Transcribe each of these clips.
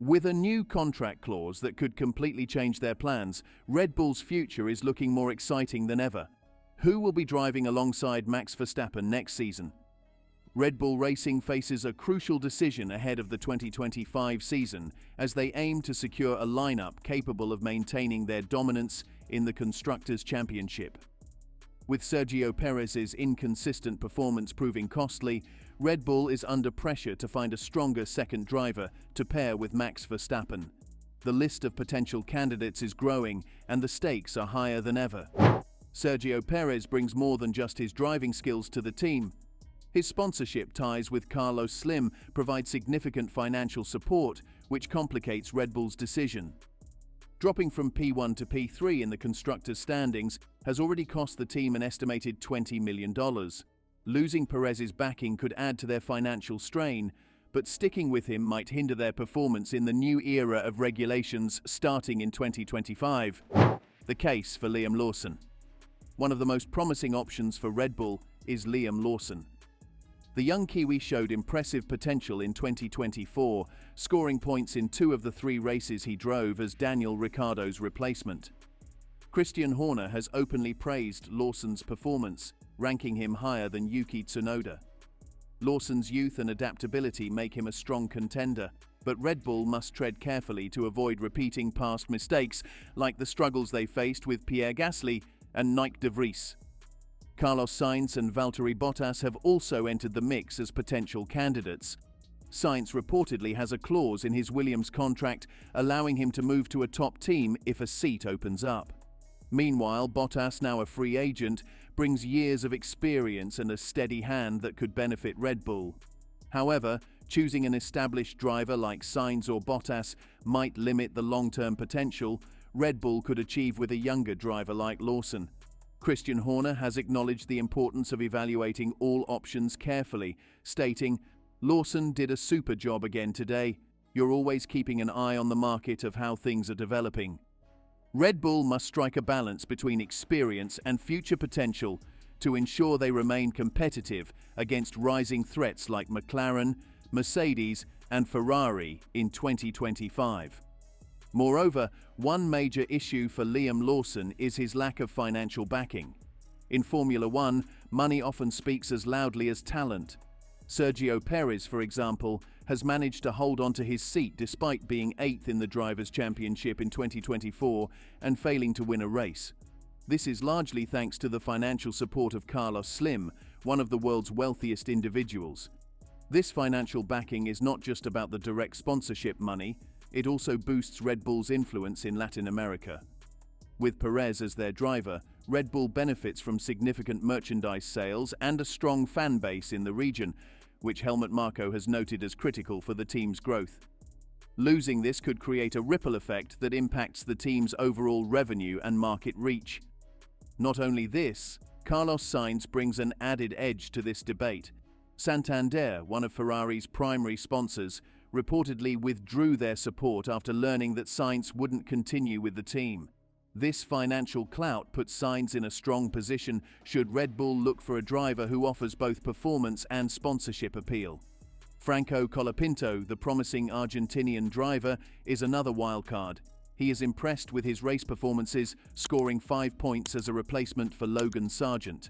With a new contract clause that could completely change their plans, Red Bull's future is looking more exciting than ever. Who will be driving alongside Max Verstappen next season? Red Bull Racing faces a crucial decision ahead of the 2025 season as they aim to secure a lineup capable of maintaining their dominance in the Constructors' Championship. With Sergio Perez's inconsistent performance proving costly, Red Bull is under pressure to find a stronger second driver to pair with Max Verstappen. The list of potential candidates is growing and the stakes are higher than ever. Sergio Perez brings more than just his driving skills to the team. His sponsorship ties with Carlos Slim provide significant financial support, which complicates Red Bull's decision. Dropping from P1 to P3 in the constructors' standings has already cost the team an estimated $20 million. Losing Perez's backing could add to their financial strain, but sticking with him might hinder their performance in the new era of regulations starting in 2025. The case for Liam Lawson. One of the most promising options for Red Bull is Liam Lawson. The young Kiwi showed impressive potential in 2024, scoring points in 2 of the 3 races he drove as Daniel Ricciardo's replacement. Christian Horner has openly praised Lawson's performance, ranking him higher than Yuki Tsunoda. Lawson's youth and adaptability make him a strong contender, but Red Bull must tread carefully to avoid repeating past mistakes like the struggles they faced with Pierre Gasly and Nyck de Vries. Carlos Sainz and Valtteri Bottas have also entered the mix as potential candidates. Sainz reportedly has a clause in his Williams contract allowing him to move to a top team if a seat opens up. Meanwhile, Bottas, now a free agent, brings years of experience and a steady hand that could benefit Red Bull. However, choosing an established driver like Sainz or Bottas might limit the long-term potential Red Bull could achieve with a younger driver like Lawson. Christian Horner has acknowledged the importance of evaluating all options carefully, stating, "Lawson did a super job again today. You're always keeping an eye on the market of how things are developing." Red Bull must strike a balance between experience and future potential to ensure they remain competitive against rising threats like McLaren, Mercedes, and Ferrari in 2025. Moreover, one major issue for Liam Lawson is his lack of financial backing. In Formula One, money often speaks as loudly as talent. Sergio Perez, for example, has managed to hold on to his seat despite being 8th in the Drivers' Championship in 2024 and failing to win a race. This is largely thanks to the financial support of Carlos Slim, one of the world's wealthiest individuals. This financial backing is not just about the direct sponsorship money, it also boosts Red Bull's influence in Latin America. With Perez as their driver, Red Bull benefits from significant merchandise sales and a strong fan base in the region, which Helmut Marko has noted as critical for the team's growth. Losing this could create a ripple effect that impacts the team's overall revenue and market reach. Not only this, Carlos Sainz brings an added edge to this debate. Santander, one of Ferrari's primary sponsors, reportedly withdrew their support after learning that Sainz wouldn't continue with the team. This financial clout puts Sainz in a strong position should Red Bull look for a driver who offers both performance and sponsorship appeal. Franco Colapinto, the promising Argentinian driver, is another wildcard. He is impressed with his race performances, scoring 5 points as a replacement for Logan Sargent.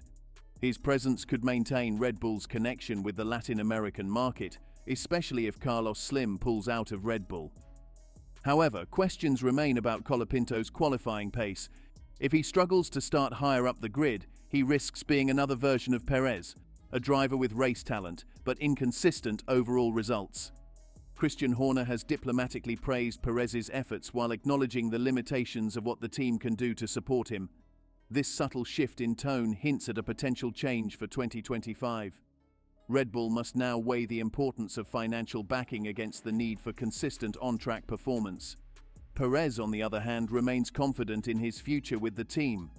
His presence could maintain Red Bull's connection with the Latin American market, especially if Carlos Slim pulls out of Red Bull. However, questions remain about Colapinto's qualifying pace. If he struggles to start higher up the grid, he risks being another version of Perez, a driver with race talent, but inconsistent overall results. Christian Horner has diplomatically praised Perez's efforts while acknowledging the limitations of what the team can do to support him. This subtle shift in tone hints at a potential change for 2025. Red Bull must now weigh the importance of financial backing against the need for consistent on-track performance. Perez, on the other hand, remains confident in his future with the team.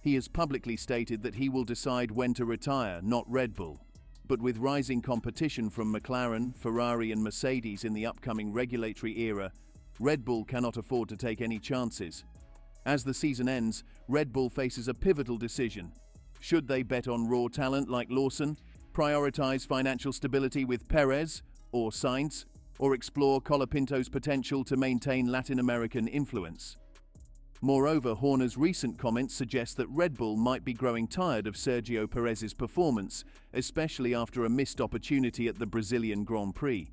He has publicly stated that he will decide when to retire, not Red Bull. But with rising competition from McLaren, Ferrari and Mercedes in the upcoming regulatory era, Red Bull cannot afford to take any chances. As the season ends, Red Bull faces a pivotal decision. Should they bet on raw talent like Lawson, prioritize financial stability with Perez or Sainz, or explore Colapinto's potential to maintain Latin American influence. Moreover, Horner's recent comments suggest that Red Bull might be growing tired of Sergio Perez's performance, especially after a missed opportunity at the Brazilian Grand Prix.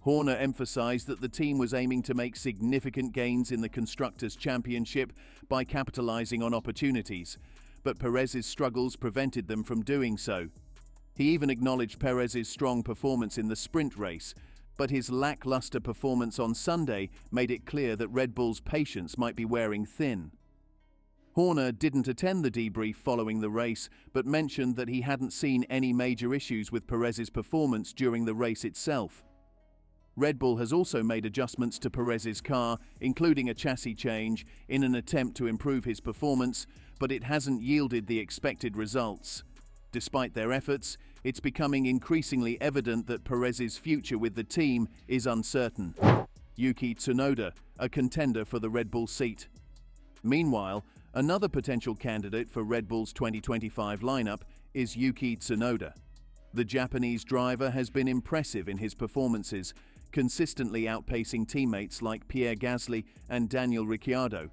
Horner emphasized that the team was aiming to make significant gains in the Constructors' Championship by capitalizing on opportunities, but Perez's struggles prevented them from doing so. He even acknowledged Perez's strong performance in the sprint race, but his lackluster performance on Sunday made it clear that Red Bull's patience might be wearing thin. Horner didn't attend the debrief following the race, but mentioned that he hadn't seen any major issues with Perez's performance during the race itself. Red Bull has also made adjustments to Perez's car, including a chassis change, in an attempt to improve his performance, but it hasn't yielded the expected results. Despite their efforts, it's becoming increasingly evident that Perez's future with the team is uncertain. Yuki Tsunoda, a contender for the Red Bull seat. Meanwhile, another potential candidate for Red Bull's 2025 lineup is Yuki Tsunoda. The Japanese driver has been impressive in his performances, consistently outpacing teammates like Pierre Gasly and Daniel Ricciardo.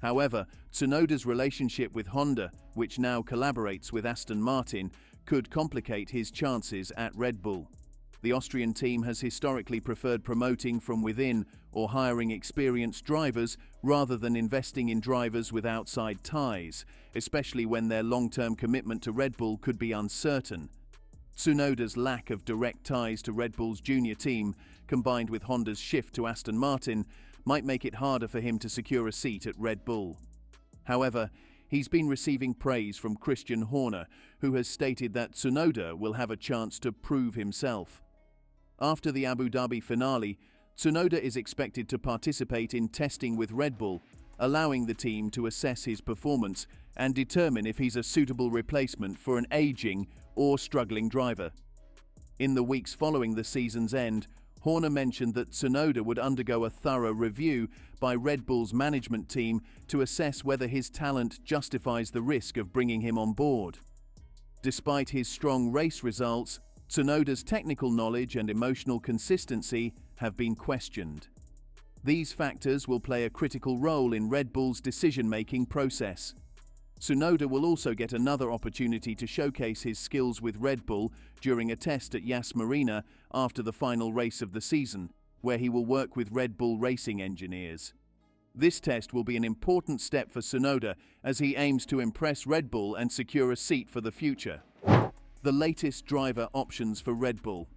However, Tsunoda's relationship with Honda, which now collaborates with Aston Martin, could complicate his chances at Red Bull. The Austrian team has historically preferred promoting from within or hiring experienced drivers rather than investing in drivers with outside ties, especially when their long-term commitment to Red Bull could be uncertain. Tsunoda's lack of direct ties to Red Bull's junior team, combined with Honda's shift to Aston Martin, might make it harder for him to secure a seat at Red Bull. However, he's been receiving praise from Christian Horner, who has stated that Tsunoda will have a chance to prove himself. After the Abu Dhabi finale, Tsunoda is expected to participate in testing with Red Bull, allowing the team to assess his performance and determine if he's a suitable replacement for an aging or struggling driver. In the weeks following the season's end, Horner mentioned that Tsunoda would undergo a thorough review by Red Bull's management team to assess whether his talent justifies the risk of bringing him on board. Despite his strong race results, Tsunoda's technical knowledge and emotional consistency have been questioned. These factors will play a critical role in Red Bull's decision-making process. Tsunoda will also get another opportunity to showcase his skills with Red Bull during a test at Yas Marina after the final race of the season, where he will work with Red Bull racing engineers. This test will be an important step for Tsunoda as he aims to impress Red Bull and secure a seat for the future. The latest driver options for Red Bull.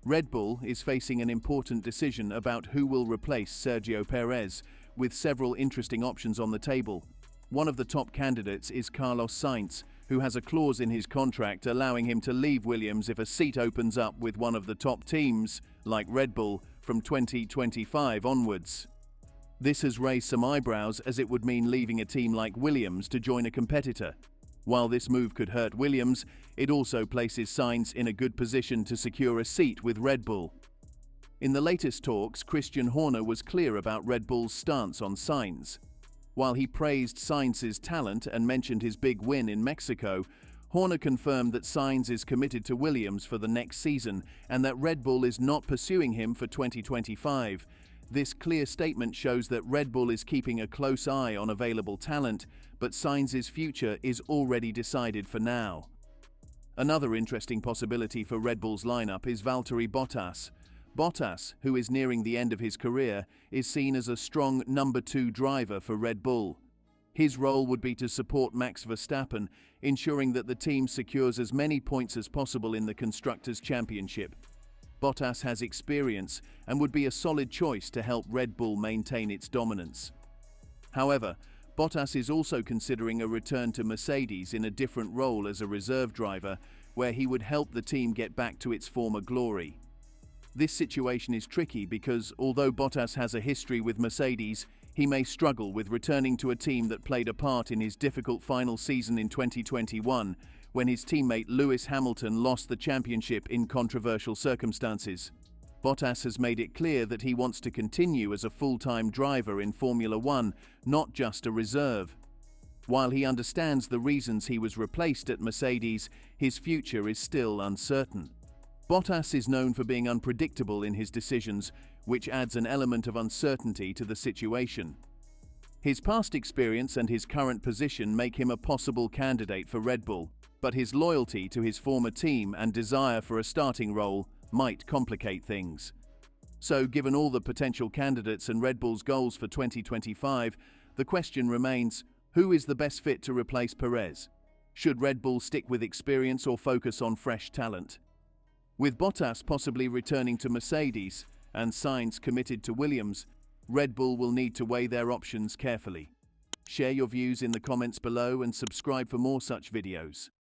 Red Bull is facing an important decision about who will replace Sergio Perez, with several interesting options on the table. One of the top candidates is Carlos Sainz, who has a clause in his contract allowing him to leave Williams if a seat opens up with one of the top teams, like Red Bull, from 2025 onwards. This has raised some eyebrows as it would mean leaving a team like Williams to join a competitor. While this move could hurt Williams, it also places Sainz in a good position to secure a seat with Red Bull. In the latest talks, Christian Horner was clear about Red Bull's stance on Sainz. While he praised Sainz's talent and mentioned his big win in Mexico, Horner confirmed that Sainz is committed to Williams for the next season and that Red Bull is not pursuing him for 2025. This clear statement shows that Red Bull is keeping a close eye on available talent, but Sainz's future is already decided for now. Another interesting possibility for Red Bull's lineup is Valtteri Bottas. Bottas, who is nearing the end of his career, is seen as a strong number 2 driver for Red Bull. His role would be to support Max Verstappen, ensuring that the team secures as many points as possible in the Constructors' Championship. Bottas has experience and would be a solid choice to help Red Bull maintain its dominance. However, Bottas is also considering a return to Mercedes in a different role as a reserve driver, where he would help the team get back to its former glory. This situation is tricky because, although Bottas has a history with Mercedes, he may struggle with returning to a team that played a part in his difficult final season in 2021, when his teammate Lewis Hamilton lost the championship in controversial circumstances. Bottas has made it clear that he wants to continue as a full-time driver in Formula One, not just a reserve. While he understands the reasons he was replaced at Mercedes, his future is still uncertain. Bottas is known for being unpredictable in his decisions, which adds an element of uncertainty to the situation. His past experience and his current position make him a possible candidate for Red Bull, but his loyalty to his former team and desire for a starting role might complicate things. So, given all the potential candidates and Red Bull's goals for 2025, the question remains, who is the best fit to replace Perez? Should Red Bull stick with experience or focus on fresh talent? With Bottas possibly returning to Mercedes and Sainz committed to Williams, Red Bull will need to weigh their options carefully. Share your views in the comments below and subscribe for more such videos.